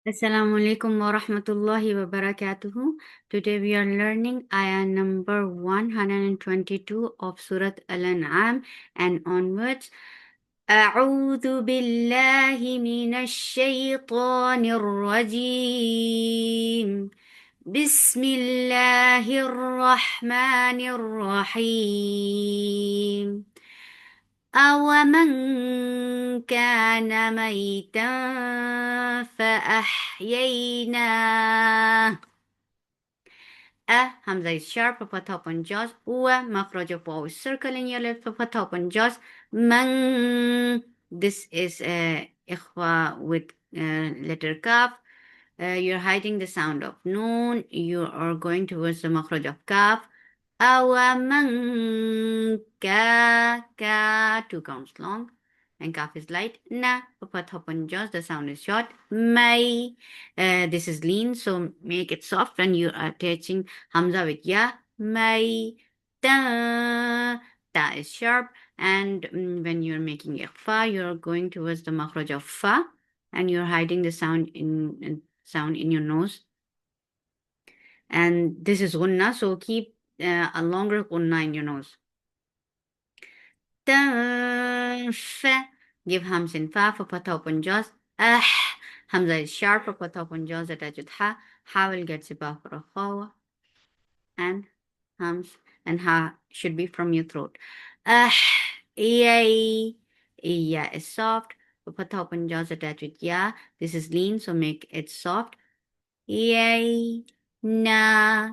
Assalamu alaikum wa rahmatullahi wa barakatuhu. Today we are learning ayah number 122 of Surat Al Anaam and onwards. أعوذ بالله من الشيطان الرجيم بسم الله الرحمن الرحيم أومن كان ميتا فأحييناه. Hamza is sharp, papa top on jaws. Makhraj of waw is circle in your lips, papa top on jaws. Man. This is ikhwa with letter kaf. You're hiding the sound of noon. You are going towards the makhraj of kaf. Awaman ka, two counts long, and kaf is light. Na, papa top on jaws, the sound is short. May, this is lean, so make it soft when you are attaching hamza with ya. May, ta is sharp, and when you're making ikhfa, you're going towards the makhraj of fa, and you're hiding the sound in your nose. And this is gunna, so keep a longer gunna in your nose. Fa, give hams in fa for pata open jaws. Hamza is sharp for pata open jaws attached with ha. Ha will get sibah for a khawa. And hams and ha should be from your throat. Yay. Ya is soft. For pata open jaws attached with ya. This is lean, so make it soft. Yay. Na,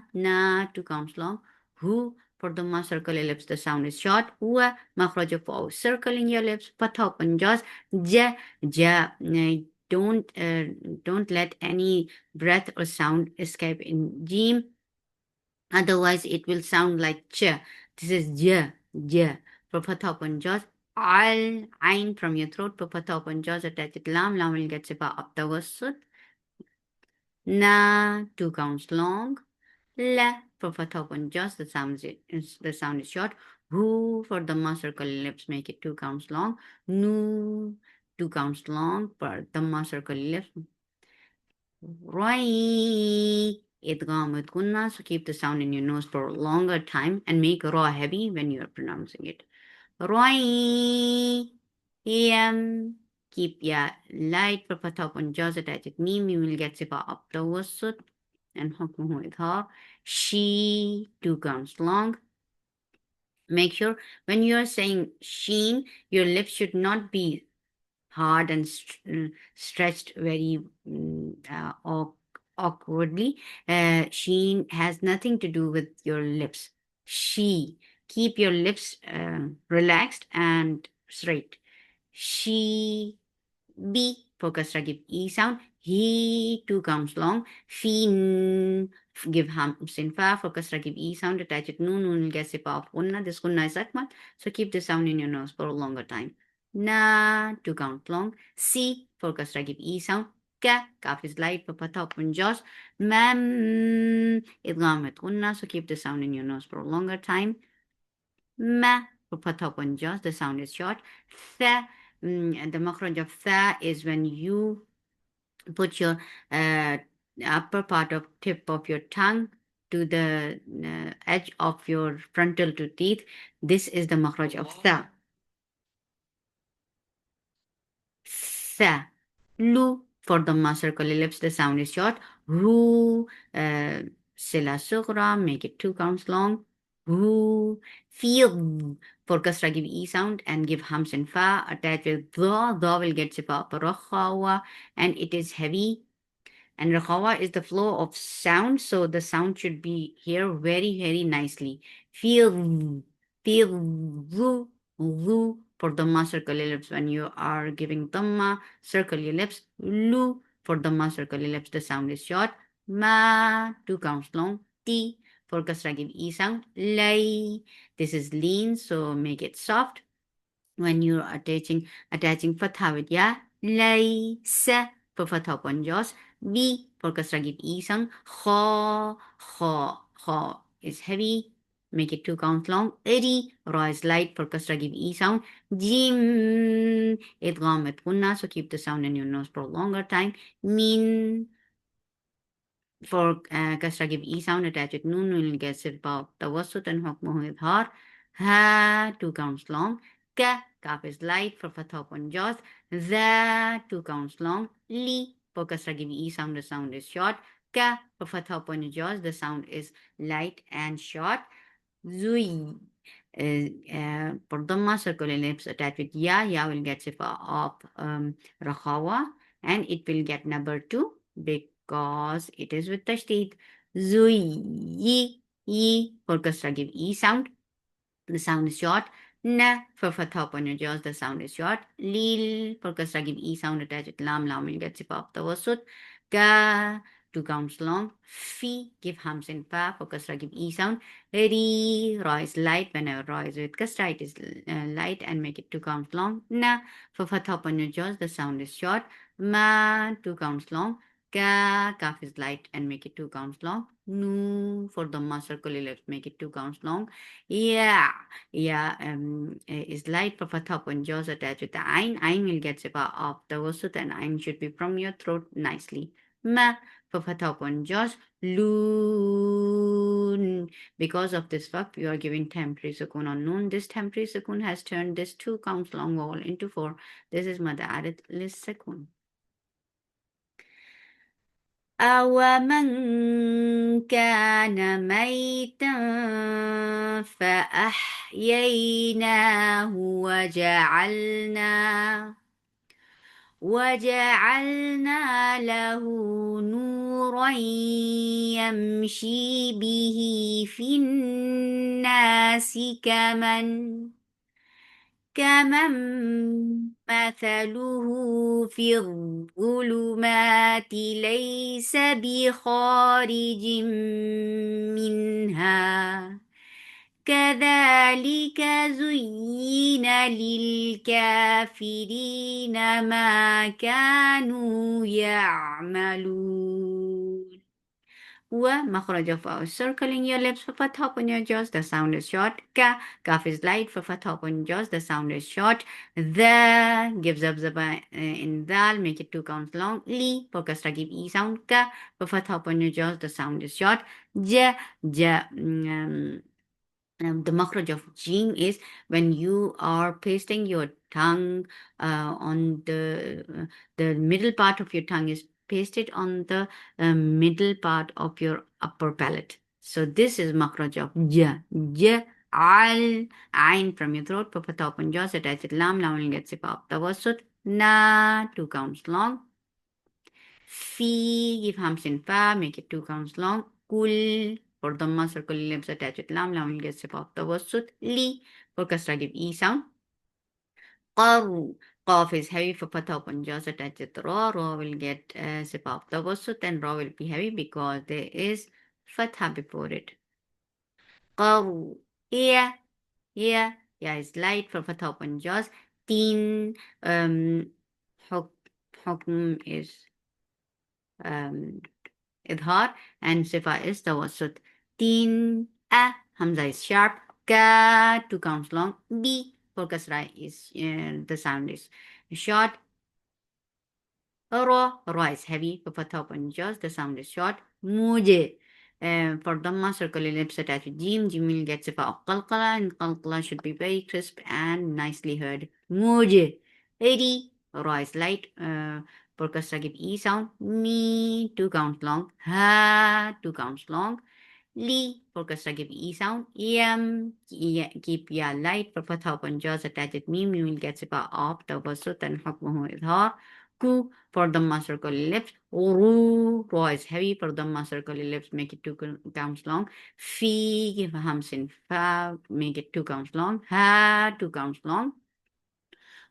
two counts long. Who, for the ma circle ellipse, the sound is short. Wa, makhraj of waw, circle in your lips. Patha open jaws. Ja, ja. Don't let any breath or sound escape in jim. Otherwise, it will sound like ch. This is ja, ja. For patha open jaws. Al, ain from your throat. For patha open jaws, attach it lam. Lam will get sipa up the wasut. Na, two counts long. La, for fatha open jaws, the sound is short. Ru, for the ma circle lips, make it two counts long. Nu, two counts long for the ma circle lips. Roi, idgham with gunna, so keep the sound in your nose for a longer time and make ra heavy when you are pronouncing it. Roi, yam. Keep ya light for fatha open jaws attached with mim. You will get sipa up the wasut and hukmuhu idhar. She, two counts long. Make sure when you are saying sheen, your lips should not be hard and stretched very awkwardly. Sheen has nothing to do with your lips. She, keep your lips relaxed and straight. She, B, focus give E sound. He, two counts long. Fin, give hams in fa, focus give E sound, attach it noon will get sip off unna. This gunna is akmal, so keep the sound in your nose for a longer time. Na, two count long. C, focus give E sound. Ka, kaf is light, for patha open jaws. Mam, idgham with gunna, so keep the sound in your nose for a longer time. Ma, for patha open jaws, the sound is short. Tha, the makhraj of tha is when you put your upper part of tip of your tongue to the edge of your frontal two teeth. This is the makhraj of tha. Tha. Lu, for the ma circle ellipse, the sound is short. Ru, sila sughra, make it two counts long. Ru, feel, for kasra give e sound and give hams and fa, attach with dha. Dha will get sipa parakhawa, and it is heavy. And rakhawa is the flow of sound, so the sound should be here very, very nicely. Feel, feel, lu, for the ma circle ellipse. When you are giving dhamma, circle your lips. Lu, for the ma circle ellipse, the sound is short. Ma, two counts long. Ti, for kasra give e sound. Lay, this is lean, so make it soft. When you are attaching fatha with ya. Lay, sa, for fatha upon jaws. B, for kasra give e sound. Kha, kha, kha is heavy. make it 2 counts long. Ri, ra is light for kasra, give E sound. Jim, idgham with gunna, so keep the sound in your nose for a longer time. Min, for kasra, give E sound, attach with noon, will get sirpa tawassut and hukmuhu idhar. Ha, 2 counts long. Ka, kaf is light for fatha upon jaws. The, 2 counts long. Li, for kasra, give E sound, the sound is short. Ka, for fatha upon your jaws, the sound is light and short. Zui. For Dhamma, circular lips attached with ya. Ya will get sifa of Rakhawa, and it will get number 2 because it is with tashdid. Zui. Yi. For kasra, give E sound. The sound is short. Na, for fatha upon your jaws, the sound is short. Lil, for kasra, give E sound attached with lam. Lam will get sifa of tawassut. Ka, 2 counts long. Fi, give hams in fa, for kasra, give E sound. Ri, ra is light. Whenever ra is with kasra, it is light and make it 2 counts long. Na, for fatha upon your jaws, the sound is short. Ma, 2 counts long. Ka, kaf is light and make it 2 counts long. Nu, for Dhamma, circular lips, make it 2 counts long. Yeah, yeah, is light for fatha upon jaws attached with the ain. Ain will get sifa of the wasut, and ain should be from your throat nicely. Ma, for fatha upon jaws. Loon. Because of this verb, you are giving temporary sukun on noon. This temporary sukun has turned this 2 counts long vowel into 4. This is mad added list sukun. أَوَمَنْ كَانَ مَيْتًا فَأَحْيَيْنَاهُ وَجَعَلْنَا لَهُ نُورًا يَمْشِي بِهِ فِي النَّاسِ كمن مثله في الظلمات ليس بخارج منها كذلك زين للكافرين ما كانوا يعملون. ومخرج of our circling your lips for fatha upon your jaws, the sound is short. Ka, kaf is light for fatha upon jaws, the sound is short. The gives up in dal, make it 2 counts long. Li, for kasra, give E sound. Ka, for fatha upon your jaws, the sound is short. Ja, the makhraj of jim is when you are pasting your tongue on the middle part of your tongue is pasted on the middle part of your upper palate. So this is makhraj of ja. Al, ain from your throat, papata open jaws, attach it lam, lam will get sipa up tawassut. Na, 2 counts long. Fi, give hams in fa, make it 2 counts long. Kul, for dhamma, circle lips attach with lam, lam will get sip of tawassut. Li, for kasra, give E sound. Qaru, qaf is heavy for fatha upon jaws attach with ra, ra will get sip of tawassut, and ra will be heavy because there is fatha before it. Qaru, yeah, yeah is light for fatha upon jaws. Teen, hukm is idhar, and sifa is tawassut. Teen, hamza is sharp. Ka, 2 counts long. B, for kasra is the sound is short. Ra is heavy. For fatha upon jaws, the sound is short. Mujhe, for dhamma, circle lips attached with jim. Jim will get sifa of qalqala, and qalqala should be very crisp and nicely heard. Mujhe. Eri, ra is light. For kasra, give E sound. Mi, 2 counts long. Ha, 2 counts long. Li, for kasra, give E sound. Yam, keep ya light. For fatha upon jaws attached with mim, you will get sifa of tawassut and hukmuhu idhar. Ku, for dhamma, circle lips. Ru, ra is heavy. For dhamma, circle lips, make it 2 counts long. Fi, give hams in fa, make it 2 counts long. Ha, 2 counts long.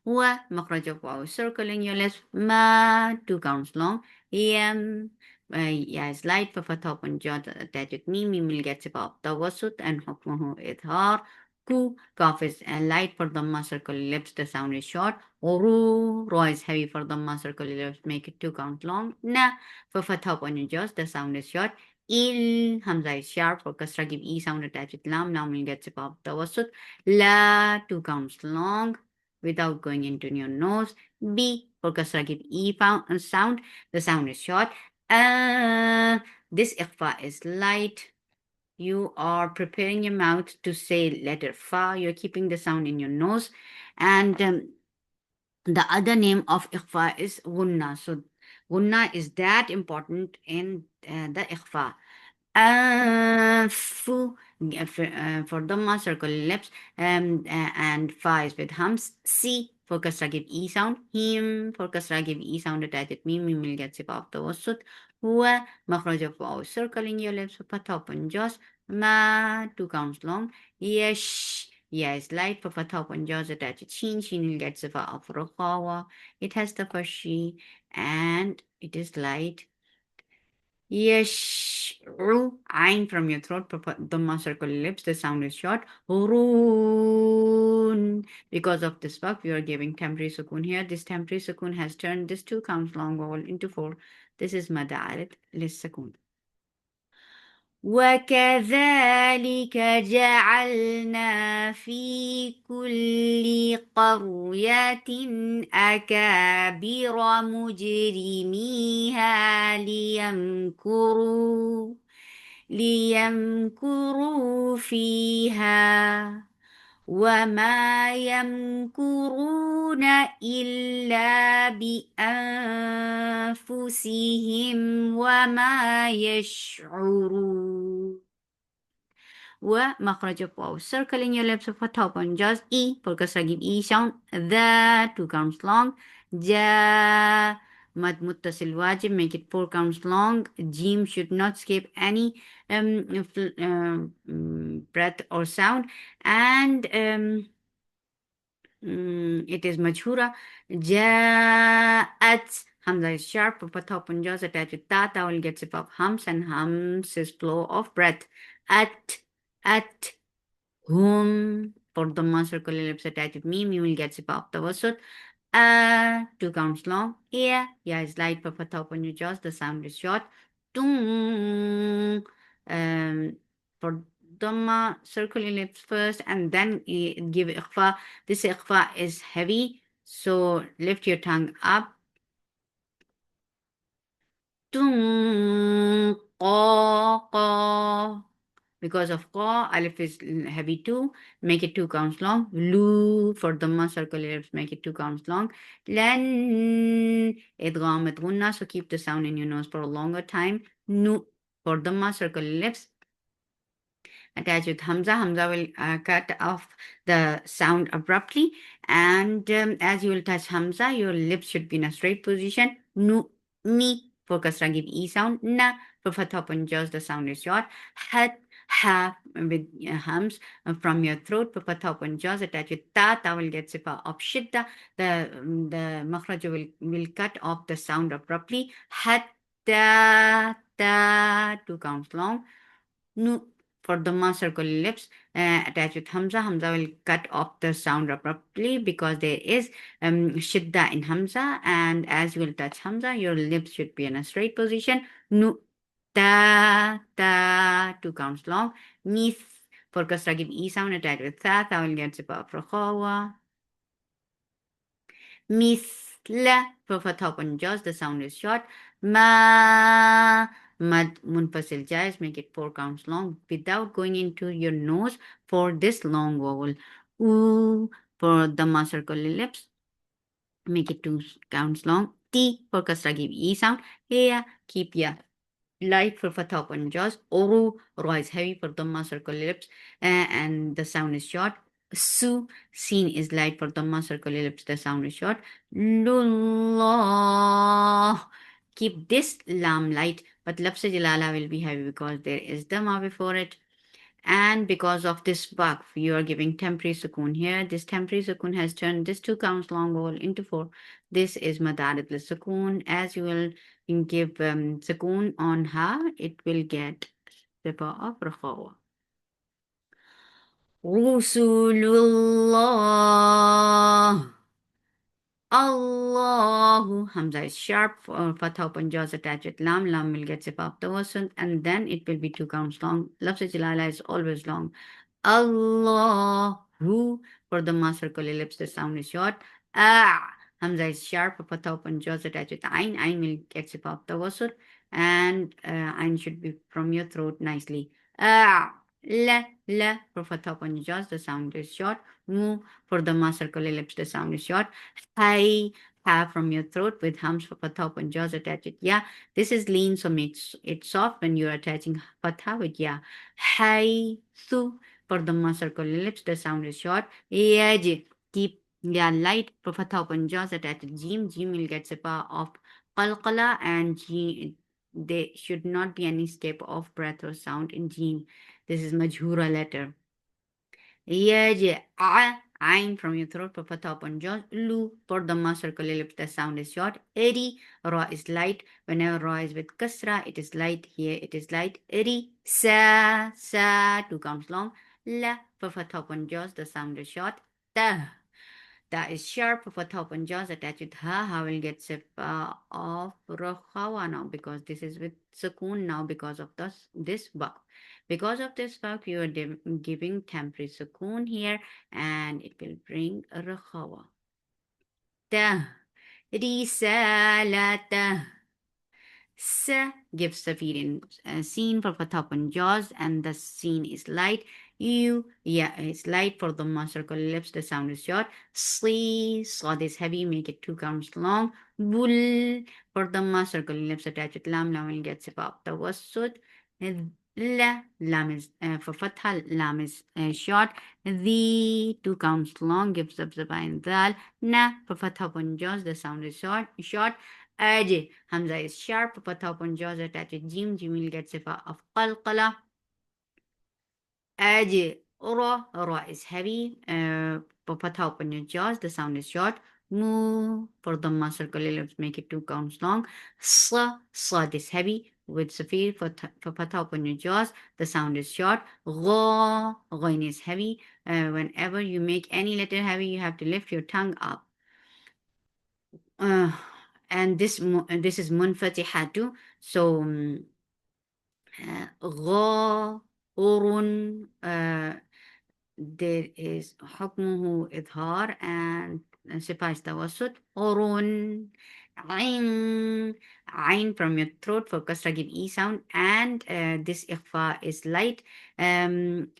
ومخرج of واو circling your lips ما 2 counts long. يم yeah is light for fatha upon jaw attached with mim will get sifa of tawassut and حكمه إظهار. Ku, kaf is light for dhamma, circle lips, the sound is short. Ru, ra is heavy for dhamma, circle lips, make it 2 counts long. Na, for fatha upon your jaws, the sound is short. Il. Hamza is sharp. For kasra, give E sound attached with lam. Lam will get zip of tawassut. La, 2 counts long without going into your nose. B. For kasra, give E sound. The sound is short. This ikhfa is light. You are preparing your mouth to say letter fa. You're keeping the sound in your nose. And the other name of ikhfa is gunna. So gunna is that important in the ikhfa. Fu, for Dhamma, circle lips, and fa is with hums. Si for kasra give E sound. Him for kasra give E sound attached with mim. Mim will get zip off the wasut. Huwa, makhraj of waw, circling your lips, fatha open jaws. Ma, 2 counts long. Yesh, yeah is light for fatha open jaws attached with shin. Shin will get zip off rukhawa. It has the first she and it is light. Yeshru, ain from your throat, Dhamma circle lips, the sound is short. Hurun. Because of this verb, we are giving temporary sukun here. This temporary sukun has turned this 2 counts long vowel into 4. This is madarit lis sukun. وكذلك جعلنا في كل قرية أكابر مجرميها ليمكروا فيها وما يمكرون إلا بأنفسهم وما يشعرون. ومخرج الواو, circling your lips for top on jaws. E for kasra give E sound. The 2 counts long. Ja mad muttasil wajib, make it 4 counts long. Jim should not skip any breath or sound. And it is majhura. Ja'at. Hamza is sharp. For top on jaws attached with ta. Ta will get zip of hums, and hums is flow of breath. At whom for the circle ellipse attached with meme, you will get zip off the wasut. 2 counts long. Yeah is light for fatha on your jaws. The sound is short. Tung. For Dhamma, circle ellipse first and then give ikhfa. This ikhfa is heavy, so lift your tongue up. Tung. Qa. Because of qa, alif is heavy too. Make it 2 counts long. Lu for Dhamma, circle ellipse, make it 2 counts long. Lan, idgham with gunna, so keep the sound in your nose for a longer time. Nu for Dhamma, circle ellipse, attached with Hamza. Hamza will cut off the sound abruptly. And as you will touch Hamza, your lips should be in a straight position. Nu, mi for kasra give E sound. Na for fatha open jaws, the sound is short. Hat, ha with hums from your throat. For fatha open jaws attached with ta. Ta will get sifa of shidda. The makhraj will cut off the sound abruptly. Hat, ta, 2 counts long. Nu for Dhamma circle lips attached with Hamza. Hamza will cut off the sound abruptly because there is shidda in Hamza, and as you will touch Hamza, your lips should be in a straight position. Nu, 2 counts long. Mis for kasra give E sound attached with tha. Tha will get zip off for khawa. Misla for fatha open jaws, the sound is short. Ma mad munfasil jais, make it 4 counts long without going into your nose for this long vowel. U for Dhamma circle lips, make it 2 counts long. T for kasra give E sound. Here keep ya light for fatha open jaws. Oru, ro is heavy for Dhamma circle lips, and the sound is short. Su, seen is light for Dhamma circle lips, the sound is short. Lullah, keep this lam light, but lafz jalala will be heavy because there is Dhamma before it. And because of this waqf, you are giving temporary sukoon here. This temporary sukoon has turned this 2 counts long vowel into 4. This is madarid li sukoon. As you will give sukoon on ha, it will get sifa of rakhawa. Rusulullah. Allahu. Hamza is sharp. Fatha open jaws attached with lam. Lam will get zip up the wasn't, and then it will be two counts long. Lafz jalala is always long. Allahu. For the ma circle ellipse, the sound is short. Ah. Hamza is sharp. Fatha open jaws attached with ain. Ain will get zip up the wasut, and ain should be from your throat nicely. Ah. La. For fatha open jaws, the sound is short. Mu. For the ma circle ellipse, the sound is short. Hai, have from your throat with hums for fatha and jaws attach it. Yeah, this is lean, so makes it soft when you're attaching fatha with yeah. Hai, su, for the circle lips, the sound is short. Yaj, keep yeah light for fatha and jaws attach it. Jim, Jim will get sepa of qalqala and Jim. There should not be any step of breath or sound in Jim. This is majhura letter. يجع عين from your throat for fatha upon jaws. Lu for the circle ellipse, the sound is short. Eri, ra is light. Whenever ra is with kasra, it is light. Here it is light. Eri, sa, two counts long. La for fatha upon jaws, the sound is short. Ta. That is sharp for top and jaws attached with ha. Ha will get sip of rakhawa now because this is with sukoon now because of this bak. Because of this bak, you are giving temporary sukoon here and it will bring a rakhawa. Ta. Risalata. S gives the feeling scene for top and jaws, and the scene is light. It's light for the circle lips. The sound is short. Slod is heavy, make it two counts long. Bull for the circle lips attached with lam. Lam will get sip up the wasud. Lam is for fatha. Lam is short. The two counts long gives up the and dal. Na for fatha and jaws. The sound is short. Aj. Hamza is sharp. Fatha upon jaws attached with jim. Jim will get sifa of qalqala. Aj. Ra is heavy. Fatha upon your jaws. The sound is short. Mu. For the circle, let's make it two counts long. Sad is heavy. With safir for fatha upon your jaws. The sound is short. Ghain is heavy. Whenever you make any letter heavy, you have to lift your tongue up. Uh, and this is munfatihatu. So غا أورun there is حكمه إظهار and سفاش توسط أورun عين from your throat for kasra give e sound and this إخفاء is light عند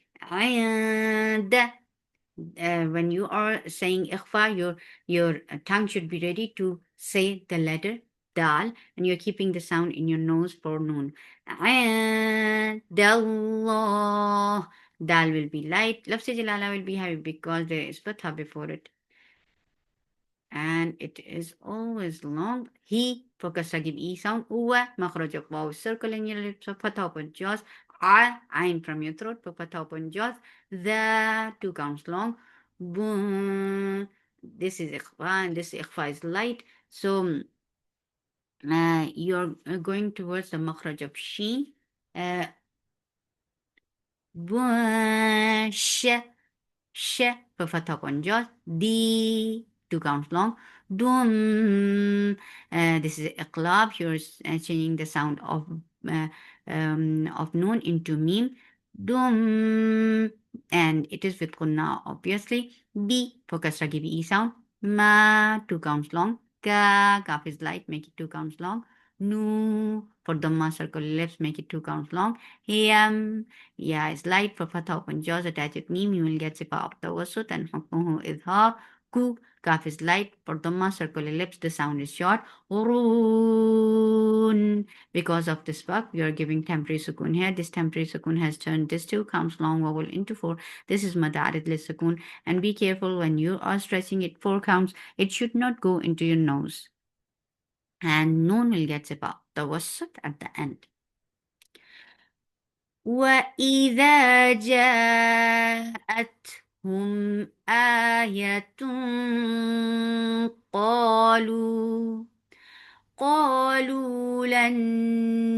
when you are saying ikhfa, your tongue should be ready to say the letter dal, and you're keeping the sound in your nose for noon. Dallah. Dal will be light. Lafz jalala will be heavy because there is fatha before it. And it is always long. He focus give e sound. Uwa makhraj of waw circle in your lips. Fatha open jaws. Ain from your throat. Fatha open jaws. The two counts long. Boom. This is ikhfa and this ikhfa is light. So you're going towards the makhraj of sheen. Sh for fatha on jaws. D two counts long. Dum. This is iqlab. You're changing the sound of noon into meme. Dum. And it is with kunna, obviously. B for kasra give e sound. Ma two counts long. Kaf is light, make it two counts long. Nu for dhamma circle lips, make it two counts long. Yam. Yeah, it's light for fatha open jaws attached with meme. You will get sipa of the wasut and hukmuhu idhar. Ku. Kaf is light for dhamma circle lips. The sound is short. Urun. Because of this bug, we are giving temporary sukun here. This temporary sukun has turned this two counts long vowel into four. This is madarid li sukun. And be careful when you are stretching it four counts. It should not go into your nose. And noon will get sipa the wasut at the end. وإذا جاءتهم آية قالوا لن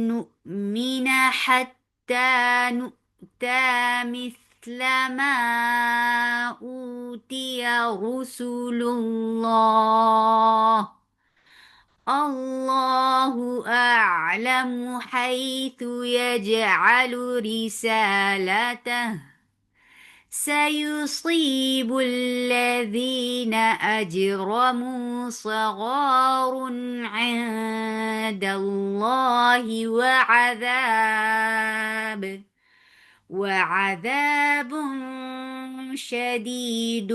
نؤمن حتى نؤتى مثل مثل ما أوتي رسل الله الله أعلم حيث يجعل رسالته سيصيب الذين أجرموا صغار عند الله وعذاب شديد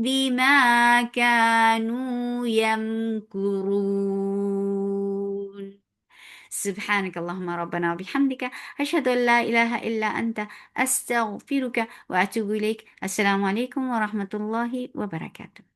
بما كانوا يمكرون. سبحانك اللهم ربنا وبحمدك أشهد أن لا إله إلا أنت أستغفرك وأتوب إليك. السلام عليكم ورحمة الله وبركاته.